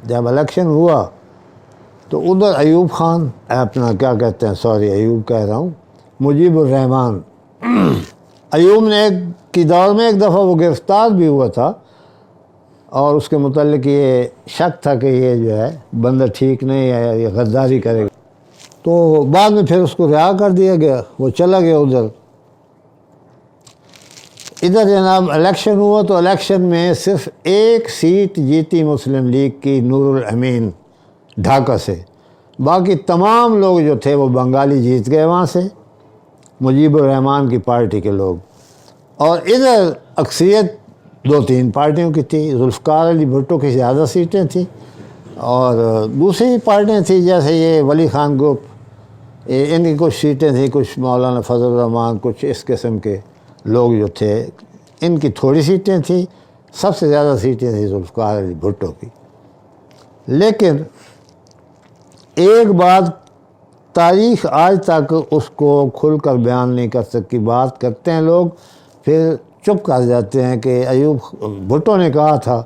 جب الیکشن ہوا تو ادھر ایوب خان اپنا کیا کہتے ہیں، سوری ایوب کہہ رہا ہوں، مجیب الرحمان، ایوب نے کی دور میں ایک دفعہ وہ گرفتار بھی ہوا تھا اور اس کے متعلق یہ شک تھا کہ یہ جو ہے بندہ ٹھیک نہیں ہے، یہ غداری کرے گا، تو بعد میں پھر اس کو رہا کر دیا گیا، وہ چلا گیا ادھر جناب الیکشن ہوا تو الیکشن میں صرف ایک سیٹ جیتی مسلم لیگ کی، نور الامین ڈھاکہ سے، باقی تمام لوگ جو تھے وہ بنگالی جیت گئے وہاں سے، مجیب الرحمان کی پارٹی کے لوگ، اور ادھر اکثریت 2-3 پارٹیوں کی تھی، ذوالفقار علی بھٹو کی زیادہ سیٹیں تھیں اور دوسری پارٹیاں تھیں جیسے یہ ولی خان گروپ، ان کی کچھ سیٹیں تھیں، کچھ مولانا فضل الرحمان، کچھ اس قسم کے لوگ جو تھے ان کی تھوڑی سیٹیں تھیں، سب سے زیادہ سیٹیں تھیں ذوالفقار علی بھٹو کی۔ لیکن ایک بات تاریخ آج تک اس کو کھل کر بیان نہیں کر سکی، بات کرتے ہیں لوگ پھر چپ کر جاتے ہیں کہ ایوب بھٹو نے کہا تھا،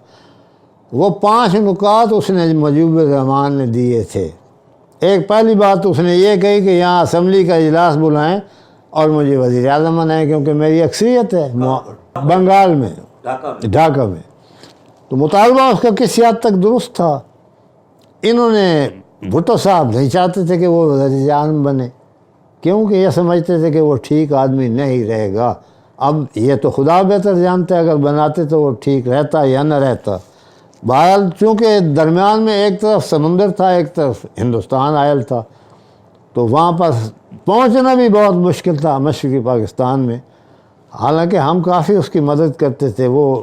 وہ 5 نکات اس نے مجیب الرحمان نے دیے تھے۔ ایک پہلی بات اس نے یہ کہی کہ یہاں اسمبلی کا اجلاس بلائیں اور مجھے وزیر اعظم بنائیں کیونکہ میری اکثریت ہے بنگال میں، ڈھاکہ میں، تو مطالبہ اس کا کسی حد تک درست تھا۔ انہوں نے بھٹو صاحب نہیں چاہتے تھے کہ وہ وزیر اعظم بنے کیونکہ یہ سمجھتے تھے کہ وہ ٹھیک آدمی نہیں رہے گا۔ اب یہ تو خدا بہتر جانتا ہے، اگر بناتے تو وہ ٹھیک رہتا یا نہ رہتا۔ بہرحال چونکہ درمیان میں ایک طرف سمندر تھا، ایک طرف ہندوستان آئل تھا، تو وہاں پر پہنچنا بھی بہت مشکل تھا مشرقی پاکستان میں، حالانکہ ہم کافی اس کی مدد کرتے تھے۔ وہ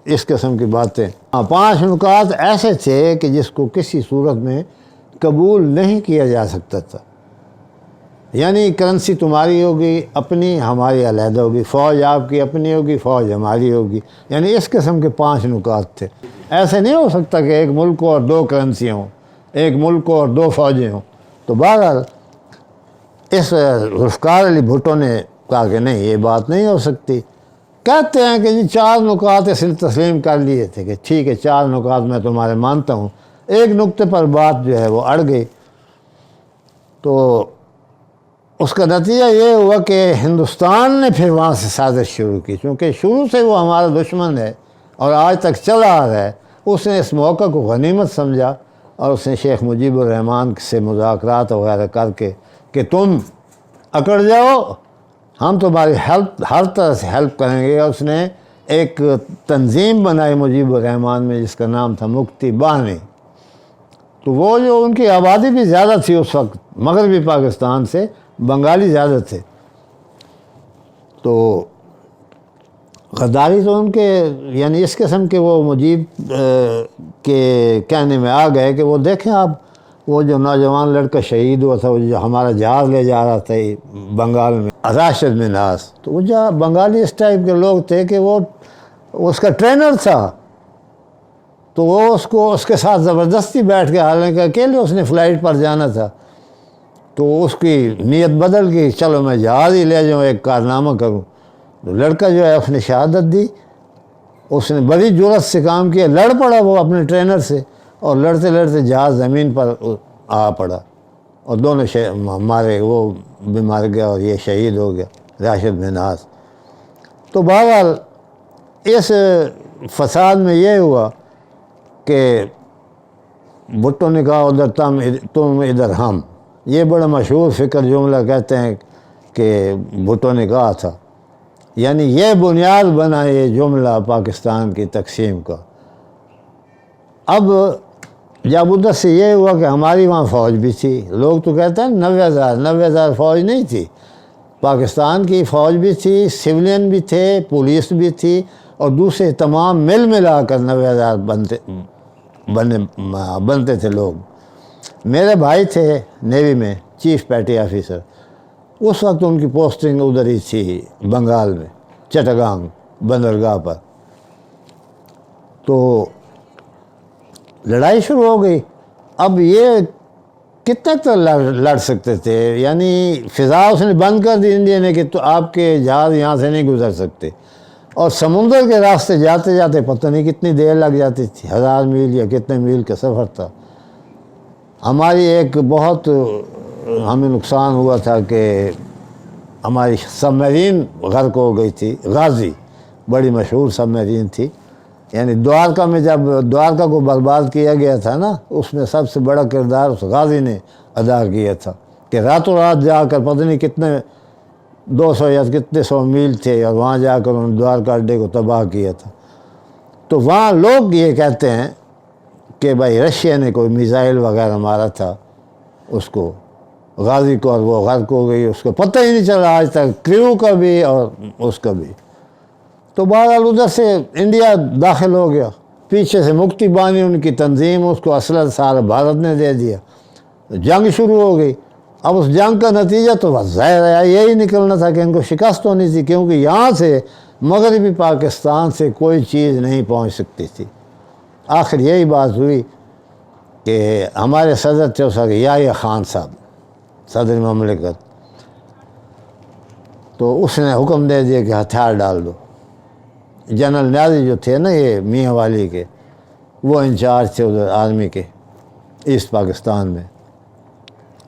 اس قسم کی باتیں 5 نکات ایسے تھے کہ جس کو کسی صورت میں قبول نہیں کیا جا سکتا تھا، یعنی کرنسی تمہاری ہوگی اپنی، ہماری علیحدہ ہوگی، فوج آپ کی اپنی ہوگی، فوج ہماری ہوگی، یعنی اس قسم کے 5 نکات تھے۔ ایسے نہیں ہو سکتا کہ ایک ملک کو اور 2 کرنسیاں ہوں، ایک ملک کو اور 2 فوجیں ہوں۔ تو بہرحال اس ذوالفقار علی بھٹو نے کہا کہ نہیں، یہ بات نہیں ہو سکتی۔ کہتے ہیں کہ جی 4 نکات اس نے تسلیم کر لیے تھے کہ ٹھیک ہے 4 نکات میں تمہارے مانتا ہوں، ایک نقطے پر بات جو ہے وہ اڑ گئی۔ تو اس کا نتیجہ یہ ہوا کہ ہندوستان نے پھر وہاں سے سازش شروع کی، چونکہ شروع سے وہ ہمارا دشمن ہے اور آج تک چلا آ رہا ہے۔ اس نے اس موقع کو غنیمت سمجھا اور اس نے شیخ مجیب الرحمان سے مذاکرات وغیرہ کر کے کہ تم اکڑ جاؤ، ہم تمہاری ہر طرح سے ہیلپ کریں گے۔ اور اس نے ایک تنظیم بنائی مجیب الرحمان میں جس کا نام تھا مکتی باہنی۔ تو وہ جو ان کی آبادی بھی زیادہ تھی اس وقت، مغربی پاکستان سے بنگالی زیادہ تھے، تو غداری تو ان کے یعنی اس قسم کے وہ مجیب کے کہنے میں آ گئے کہ وہ دیکھیں آپ، وہ جو نوجوان لڑکا شہید ہوا تھا، وہ جو ہمارا جہاز لے جا رہا تھا بنگال میں، راشد منہاس، تو وہ جو بنگالی اس ٹائپ کے لوگ تھے کہ وہ اس کا ٹرینر تھا، تو وہ اس کے ساتھ زبردستی بیٹھ کے، حالانکہ اکیلے اس نے فلائٹ پر جانا تھا، تو اس کی نیت بدل گئی، چلو میں جہاز ہی لے جاؤں، ایک کارنامہ کروں۔ تو لڑکا جو ہے اس نے شہادت دی، اس نے بڑی جرأت سے کام کیا، لڑ پڑا وہ اپنے ٹرینر سے، اور لڑتے لڑتے جہاز زمین پر آ پڑا اور دونوں مارے، وہ بھی مار گیا اور یہ شہید ہو گیا راشد منہاس۔ تو بہرحال اس فساد میں یہ ہوا کہ بھٹو نے کہا ادھر تم ادھر ہم، یہ بڑا مشہور فکر جملہ کہتے ہیں کہ بھٹو نے کہا تھا، یعنی یہ بنیاد بنا یہ جملہ پاکستان کی تقسیم کا۔ اب جب ادھر سے یہ ہوا کہ ہماری وہاں فوج بھی تھی، لوگ تو کہتے ہیں 90,000 فوج نہیں تھی، پاکستان کی فوج بھی تھی، سویلین بھی تھے، پولیس بھی تھی، اور دوسرے تمام ملا کر 90,000 بنتے تھے لوگ۔ میرے بھائی تھے نیوی میں چیف پیٹی آفیسر، اس وقت ان کی پوسٹنگ ادھر ہی تھی بنگال میں، چٹاگانگ بندرگاہ پر۔ تو لڑائی شروع ہو گئی۔ اب یہ کتنے تک لڑ سکتے تھے، یعنی فضا اس نے بند کر دی انڈیا نے کہ تو آپ کے جہاز یہاں سے نہیں گزر سکتے۔ اور سمندر کے راستے جاتے جاتے پتہ نہیں کتنی دیر لگ جاتی تھی، 1000 میل یا کتنے میل کا سفر تھا۔ ہماری ایک بہت ہمیں نقصان ہوا تھا کہ ہماری سب میرین غرق ہو گئی تھی، غازی بڑی مشہور سب میرین تھی، یعنی دوارکا میں جب دوارکا کو برباد کیا گیا تھا نا، اس میں سب سے بڑا کردار اس غازی نے ادا کیا تھا کہ راتوں رات جا کر پتہ نہیں کتنے 200 یا کتنے 100 میل تھے، اور وہاں جا کر انہوں نے دوارکا اڈے کو تباہ کیا تھا۔ تو وہاں لوگ یہ کہتے ہیں کہ بھائی رشیا نے کوئی میزائل وغیرہ مارا تھا اس کو، غازی کو، اور وہ غرق ہو گئی، اس کو پتہ ہی نہیں چلا آج تک، کریو کا بھی اور اس کا بھی۔ تو بہرحال ادھر سے انڈیا داخل ہو گیا، پیچھے سے مکتی بانی ان کی تنظیم، اس کو اسلحہ سارا بھارت نے دے دیا، جنگ شروع ہو گئی۔ اب اس جنگ کا نتیجہ تو بس ظاہر ہے یہی نکلنا تھا کہ ان کو شکست ہونی تھی، کیونکہ یہاں سے مغربی پاکستان سے کوئی چیز نہیں پہنچ سکتی تھی۔ آخر یہی بات ہوئی کہ ہمارے صدر تھے اس وقت یحییٰ خان صاحب، صدر مملکت، تو اس نے حکم دے دیا کہ ہتھیار ڈال دو۔ جنرل نیازی جو تھے نا یہ میاں والی کے، وہ انچارج تھے ادھر آرمی کے ایسٹ پاکستان میں،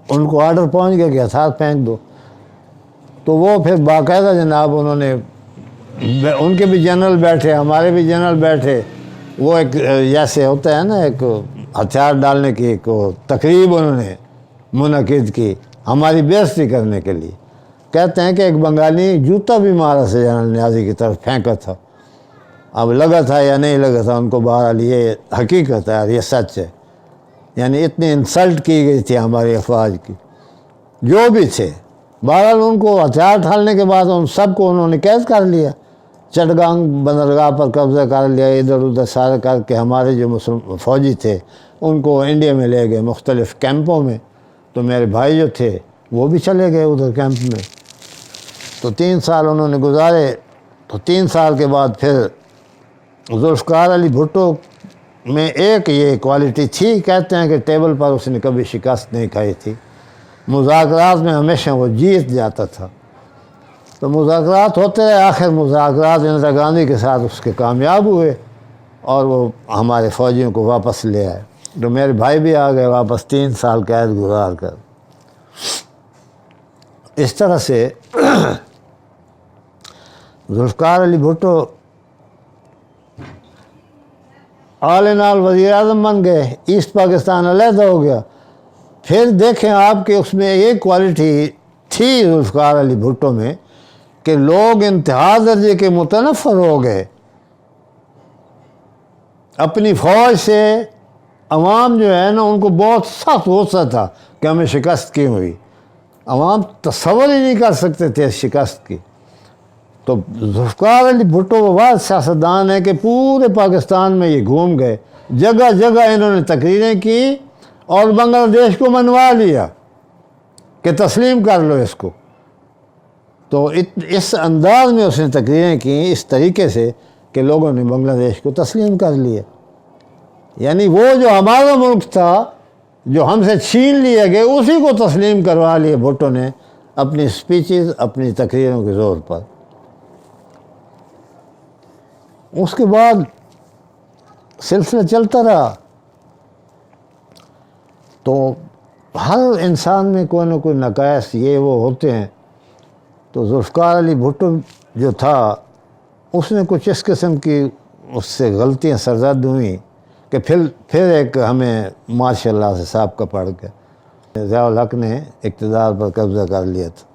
ان کو آرڈر پہنچ گیا کہ ہتھیار پھینک دو۔ تو وہ پھر باقاعدہ جناب انہوں نے، ان کے بھی جنرل بیٹھے، ہمارے بھی جنرل بیٹھے، وہ ایک جیسے ہوتا ہے نا ایک ہتھیار ڈالنے کی ایک تقریب انہوں نے منعقد کی ہماری بےعزتی کرنے کے لیے۔ کہتے ہیں کہ ایک بنگالی جوتا بھی مارا سے جنرل نیازی کی طرف پھینکا تھا، اب لگا تھا یا نہیں لگا تھا ان کو، بہرحال یہ حقیقت ہے اور یہ سچ ہے، یعنی اتنی انسلٹ کی گئی تھی ہماری افواج کی جو بھی تھے۔ بہرحال ان کو ہتھیار ڈالنے کے بعد ان سب کو انہوں نے قید کر لیا، چٹگانگ بندرگاہ پر قبضہ کر لیا، ادھر ادھر سارے کر کے ہمارے جو فوجی تھے ان کو انڈیا میں لے گئے مختلف کیمپوں میں۔ تو میرے بھائی جو تھے وہ بھی چلے گئے ادھر کیمپ میں، تو 3 سال انہوں نے گزارے۔ تو 3 سال کے بعد پھر ذوالفقار علی بھٹو میں ایک یہ کوالٹی تھی، کہتے ہیں کہ ٹیبل پر اس نے کبھی شکست نہیں کھائی تھی، مذاکرات میں ہمیشہ وہ جیت جاتا تھا۔ تو مذاکرات ہوتے رہے، آخر مذاکرات اندرا گاندھی کے ساتھ اس کے کامیاب ہوئے اور وہ ہمارے فوجیوں کو واپس لے آئے۔ تو میرے بھائی بھی آ گئے واپس 3 سال قید گزار کر۔ اس طرح سے ذوالفقار علی بھٹو آل ان آل وزیر اعظم بن گئے، ایسٹ پاکستان علیحدہ ہو گیا۔ پھر دیکھیں آپ کہ اس میں ایک کوالٹی تھی ذوالفقار علی بھٹو میں کہ لوگ انتہا درجے کے متنفر ہو گئے اپنی فوج سے۔ عوام جو ہے نا ان کو بہت سخت غصہ تھا کہ ہمیں شکست کیوں ہوئی، عوام تصور ہی نہیں کر سکتے تھے اس شکست کی۔ تو ذوالفقار علی بھٹو وہ واحد سیاستدان ہے کہ پورے پاکستان میں یہ گھوم گئے، جگہ جگہ انہوں نے تقریریں کی اور بنگلہ دیش کو منوا لیا کہ تسلیم کر لو اس کو۔ تو اس انداز میں اس نے تقریریں کی، اس طریقے سے کہ لوگوں نے بنگلہ دیش کو تسلیم کر لیا۔ یعنی وہ جو ہمارا ملک تھا جو ہم سے چھین لیا گیا، اسی کو تسلیم کروا لیا بھٹو نے اپنی سپیچز، اپنی تقریروں کے زور پر۔ اس کے بعد سلسلہ چلتا رہا۔ تو ہر انسان میں کوئی نہ کوئی نقائص یہ وہ ہوتے ہیں۔ تو ذوالفقار علی بھٹو جو تھا اس نے کچھ اس قسم کی اس سے غلطیاں سرزد ہوئیں کہ پھر ایک ہمیں ماشاء اللہ سے سابقہ پڑ گیا، ضیاء الحق نے اقتدار پر قبضہ کر لیا تھا۔